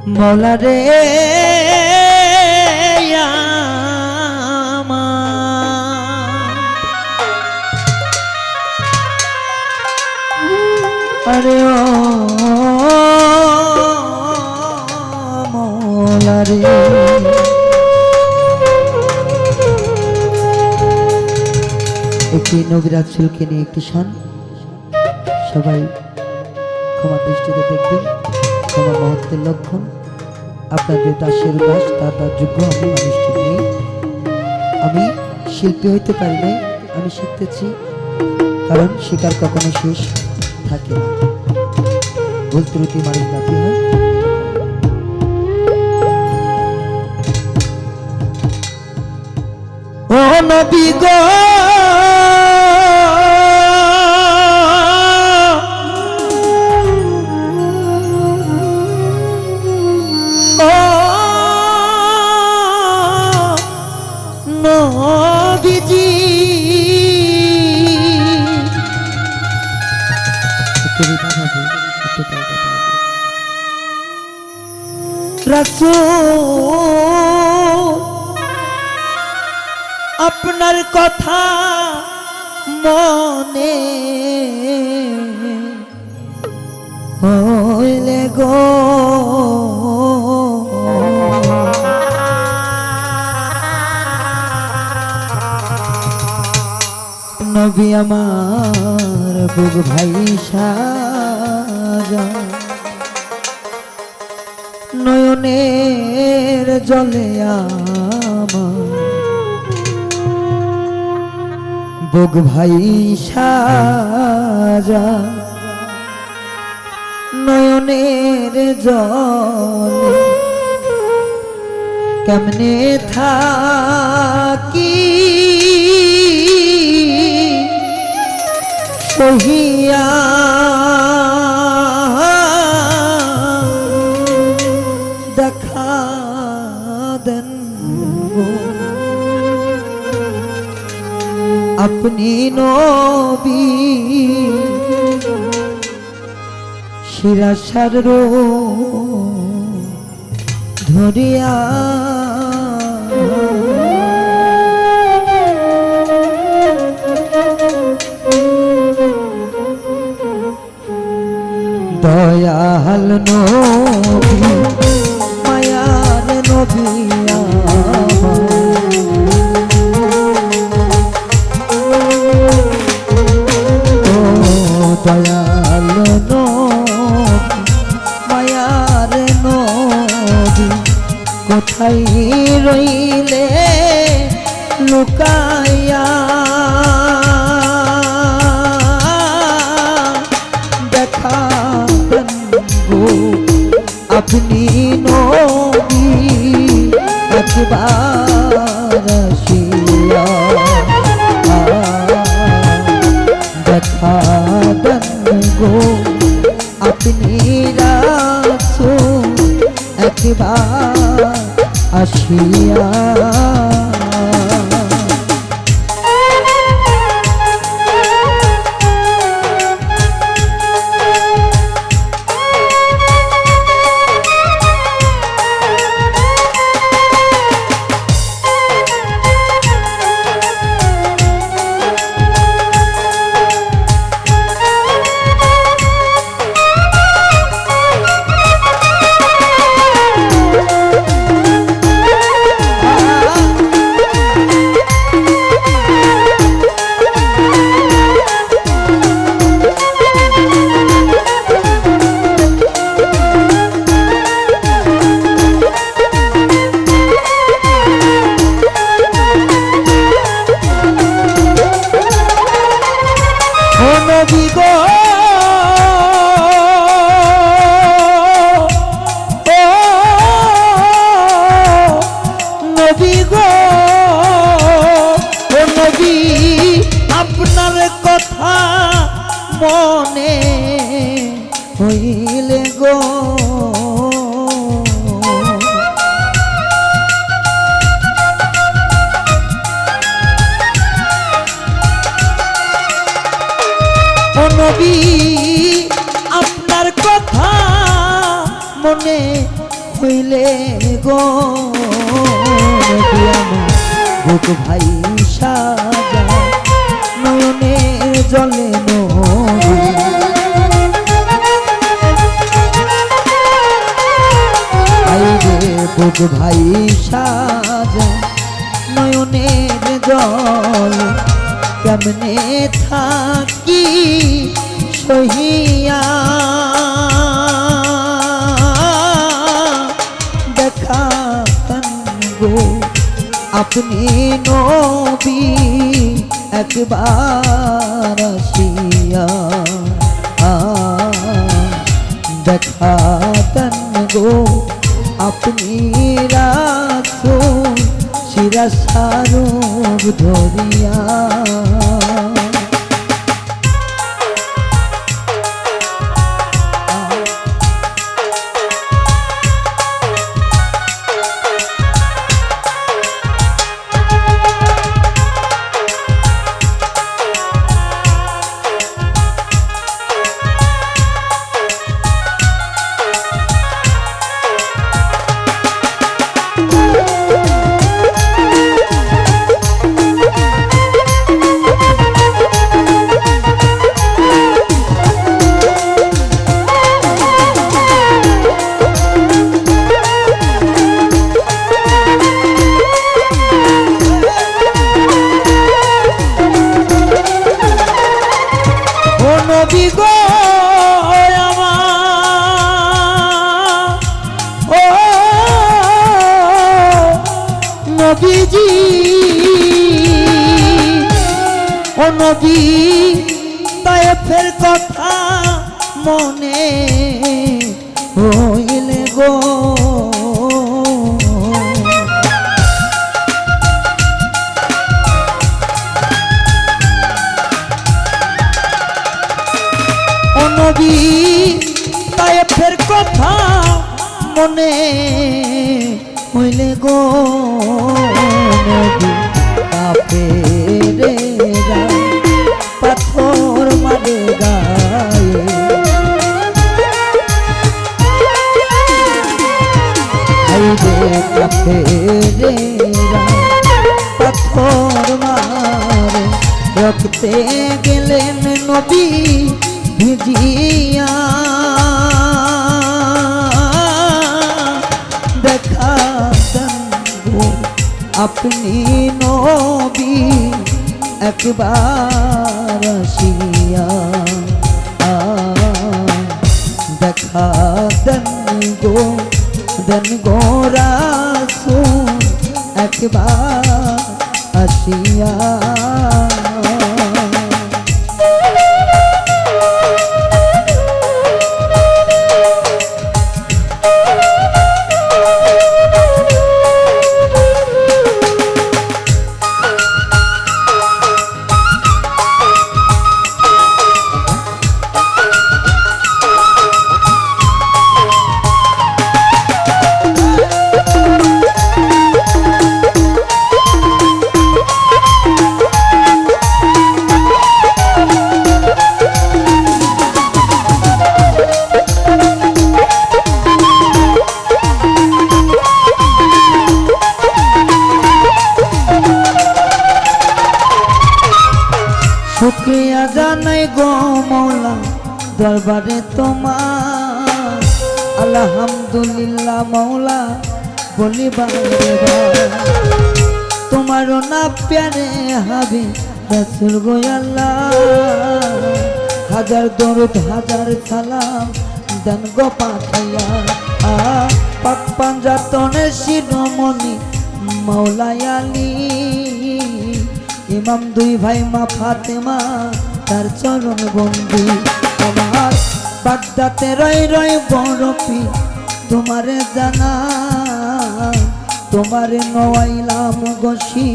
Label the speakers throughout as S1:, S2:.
S1: মৌলা রে আরে ও মৌলা রে একটি নবী রাসূলকে নিয়ে একটি শান সবাই ক্ষমা দৃষ্টিতে দেখবেন। ক্ষমা মহত্বের লক্ষণ। আপনাদের দাসের দাস তার যোগ্য আমি মানুষটি নেই। আমি শিল্পী হইতে পারি নাই, আমি শিখতেছি, কারণ শিকার কখনো শেষ থাকে না। ভুল ত্রুটি মানুষ বাকি হয়। ও নবী গো নবীজি রাসূল আপনার কথা মনে হইলে গো নবী আমার বুক ভাই সাজা নয়নের জলে আমার বুক ভাই সাজা নয়নের জলে কেমনে থাকি সহিয়া দেখা দেন আপনি নবী শিরাশার ধরিয়া দয়াল নবী মায়ার নবী দয়াল নবী মায়ার নবী কোথায় রইলে লুকাইয়া দেখা আপনি নবী একবার আসিয়া দেখা দেন গো আপনি রাসূল একবার আসিয়া আপনার কথা মনে হইলে গো নবী আপনার কথা মনে হইলে গো বুক ভাই সাজা নয়নে জলে নদী বুক ভাই সাজা নয়নের জল কেমনে থাকি সহিয়া দেখাতেন গো আপনি নবী একবার আসিয়া দেখাতেন গো আপনি রাসূল শিরা সারুব ধরিয়া নবীজি ও নবী তায়েফের কথা মনে হইলে গো ও নবী তায়েফের কথা মনে হইলে গো নদী কাফেরেরা পাথর মারে গায়ে হাইরে কাফেরেরা পাথর মারে রক্তে গেলেন নবী ভিজিয়া আপনি নবী একবার আসিয়া দেখা দেন গো রাসূল একবার আসিয়া শুকরিয়া জানাই গো মওলা দরবারে তোমার আলহামদুলিল্লাহ মওলা বলি বারবার তোমার না প্যারে হাবিব রাসূল গো আল্লাহ হাজার দরুদ হাজার সালাম দেন গো পাঠাইয়া পাক পাঞ্জাতনের শিরোমণি মওলা আলী ইমাম দুই ভাই মা ফাতেমা তার চরণ বন্ধু আমার বাগদাতে রয় রয় বরফি তোমারে জানা তোমারে নওয়াইলাম গসি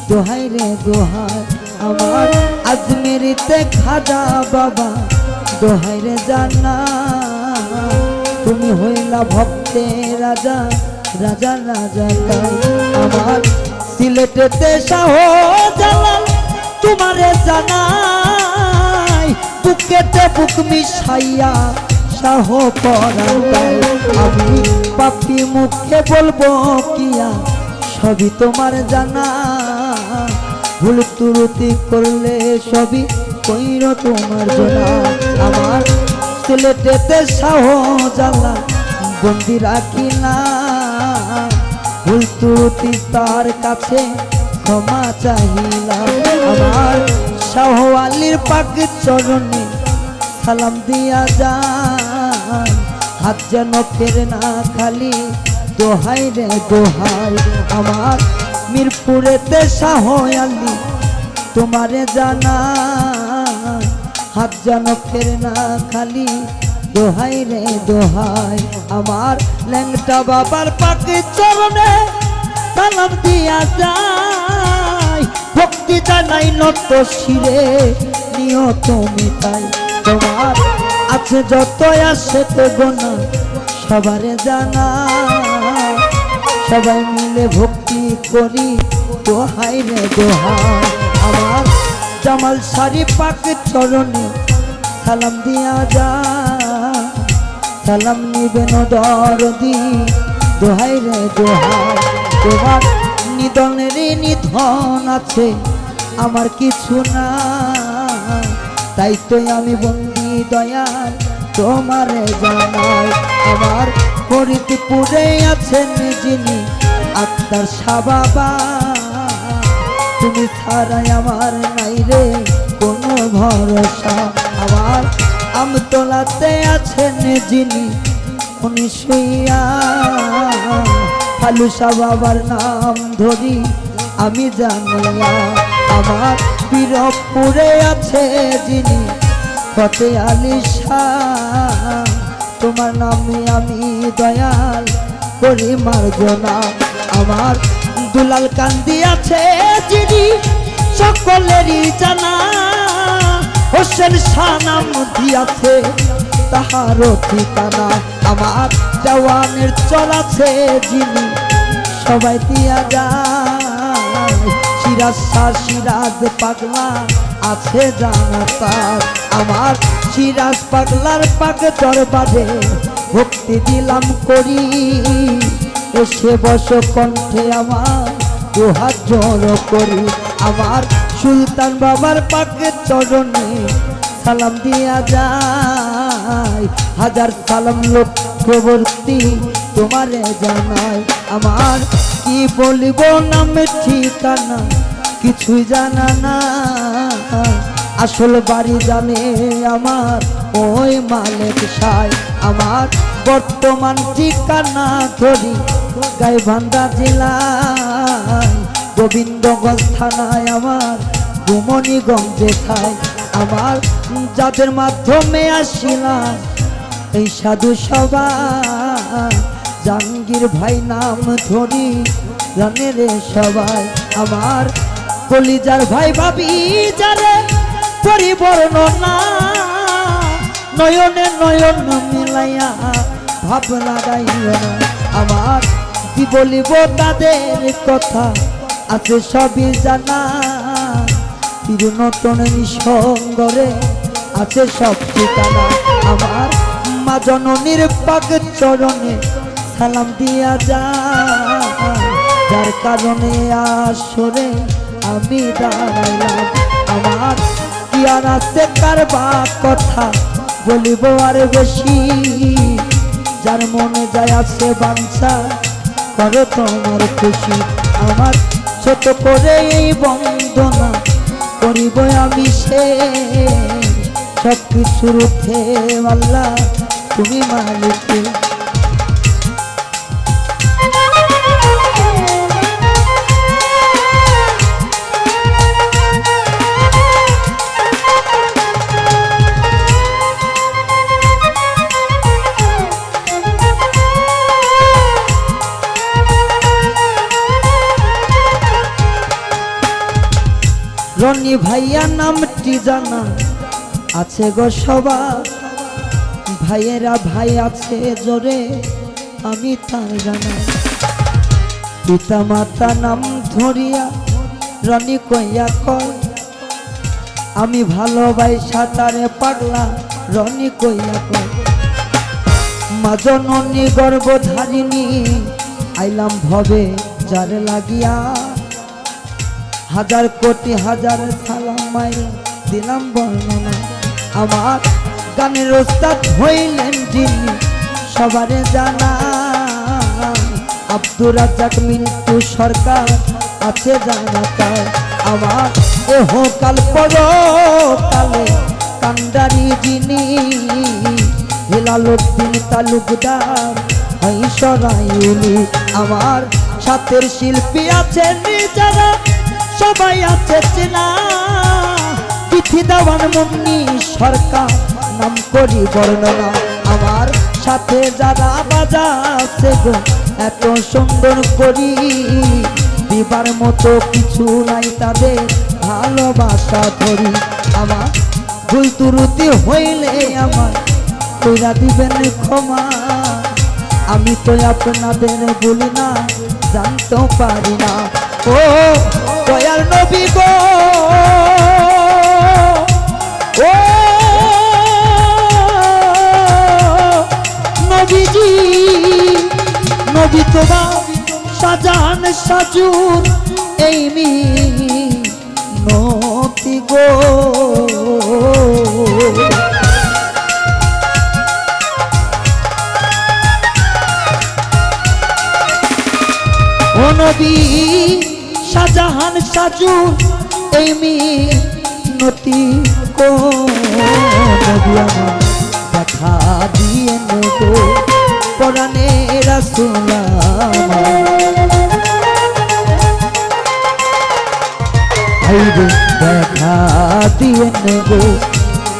S1: দোহাই রে দোহাই আমার আজমেরিতে খাজা বাবা দোহাই রে জানা তুমি হইলা ভক্তের রাজা রাজা রাজা তাই আমার সিলেটেতে শাহজালাল তোমারে জানাই বুকেতে বুক মিশাইয়া শাহ পরাণ তাই আমি পাপি মুখে বলবো কিয়া সবই তোমার জানা ভুল ত্রুটি করলে সবই কইর তোমার জানা আমার সিলেটেতে শাহজালাল বন্দি রাখি না ভুল ত্রুটি তার কাছে ক্ষমা চাহিলাম আমার শাহ আলীর পাক চরণে সালাম দিয়া যান হাত যেন ফেরে না খালি দোহাই রে দোহাই আমার মিরপুরেতে শাহ আলী তোমারে জানা হাত যেন ফেরে না খালি দোহাই রে দোহাই আমার ল্যাংটা বাবার পাকে চরণে সালাম দিয়া যায় ভক্তি জানাই নত শিরে নিও তুমি তাই তোমার আছে যত আসে তো গোনা সবারে জানা সবাই মিলে ভক্তি করি দোহাই রে দোহাই আমার জামাল শাড়ি পাক চরণে সালাম দিয়া যা সালাম নিবেন দরদি দোহাই রে দোহাই তোমার নিধনের নিধন আছে আমার কিছু না তাই তো আমি বন্দি দয়াল তোমারে জানাই আমার ফরিদপুরে আছেন যিনি আক্তার শাহ বাবা তুমি ছাড়াই আমার নাই রে কোনো ভরসা আমার আমতলাতে আছেন যিনি উনি শুইয়া ফালুসা বাবার নাম ধরি আমি জানিয়া আমার বীরপুরে আছে যিনি ফতে আলী শাহ তোমার নামে আমি দয়াল করি মার্জনা আমার দুলাল কান্দি আছে যিনি সকলেরই জানা হোসেন শাহ নাম দিয়াছে তাহারও ঠিকানা আমার দেওয়ানের চল আছে যিনি সবাই দিয়া যায় সিরাজ শাহ সিরাজ পাগলা আছে জানা তার আমার সিরাজ পাগলার পাক দরবারে ভক্তি দিলাম করি এসে বস কণ্ঠে আমার দুহাত জড়ো করি আমার সুলতান বাবার পাকে চরণে সালাম দিয়া যায় হাজার সালাম লক্ষ্যবর্তী তোমারে জানাই আমার কি বলিব নামে ঠিকানা কিছুই জানা না আসল বাড়ি জানে আমার ওই মালিক সাই আমার বর্তমান ঠিকানা ধরি গাইবান্ধা জেলায় গোবিন্দগঞ্জ থানায় আমার গুমনিগঞ্জে খায় আমার যাদের মাধ্যমে আসিলাম এই সাধু সবাই জাহাঙ্গীর ভাই নাম ধরি জানে রে সবাই আমার কলিজার ভাই ভাবি যারে পরিবর্ণনা নয়নে নয়ন মিলাইয়া ভাব লাগাইও না আমার কি বলিব তাদের কথা আছে সবই জানা তিরু নতুন নিঃসঙ্গরে আছে সব ঠিকানা আমার মা জননীর পাক চরণে সালাম দিয়া যায় যার কারণে আসরে আমি দাঁড়াইলাম আমার কি আর আছে কারবা কথা বলিব আর বেশি যার মনে যায় আছে বাঞ্ছা করো তোমার খুশি আমার ছোট করে এই বন্দনা করিব আমি সে সব কিছুর উঠে আল্লাহ তুমি মালিক রনি ভাইয়া নামটি জানা আছে গো সবার ভাইয়েরা ভাই আছে জোরে আমি তার জানা পিতা মাতা নাম ধরিয়া রনি কইয়া কয় আমি ভালোবাসা তারে পাগলা রনি কইয়া কয় মা জননী গর্ভধারিণী আইলাম ভবে যার লাগিয়া হাজার কোটি হাজার সালাম মায়ের দিলাম বর্ণনা আমার গানের ওস্তাদ হইলেন যিনি সবারে জানা আব্দুর রাজ্জাক মিন্টু সরকার আছে জানা তার আমার এহকাল পরকালে কান্ডারি যিনি হেলালুদ্দিন তালুকদার সরাইলি আমার সাথের শিল্পী আছেন যারা সবাই আছে চেনা তিথি দেওয়ান মুন্নি সরকার নাম করি বর্ণনা আমার সাথে যারা বাজাচ্ছে গো এত সুন্দর করি দিবার মতো কিছু নাই তাদের ভালোবাসা ধরি আমার ভুল ত্রুটি হইলে আমার কইরা দিবেন ক্ষমা আমি তো আপনাদের বলি না জানতেও পারি না ও দয়াল নবী গো ও নবীজি নবী তোমার সাজান সাজুন এই মিনতি গো ও নবী শাহজাহান সাজুন এই মিনতি গো নবী আমার দেখা দিয়ে নেবো পরানে রাসূল আমার দেখা দিয়ে নেবো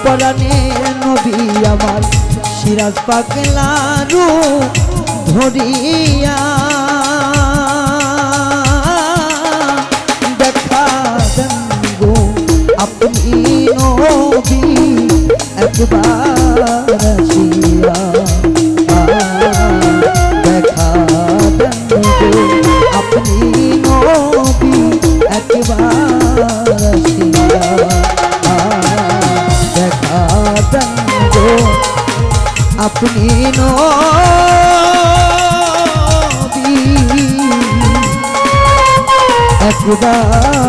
S1: পরানে নবী আমার সিরাজ পাগলারু ধরিয়া দেখা দেবো আপনি নবী একবার আসিয়া দেখা দেবো আপনি নবী একবার আসিয়া দেখা দেবো আপনি নবী একবার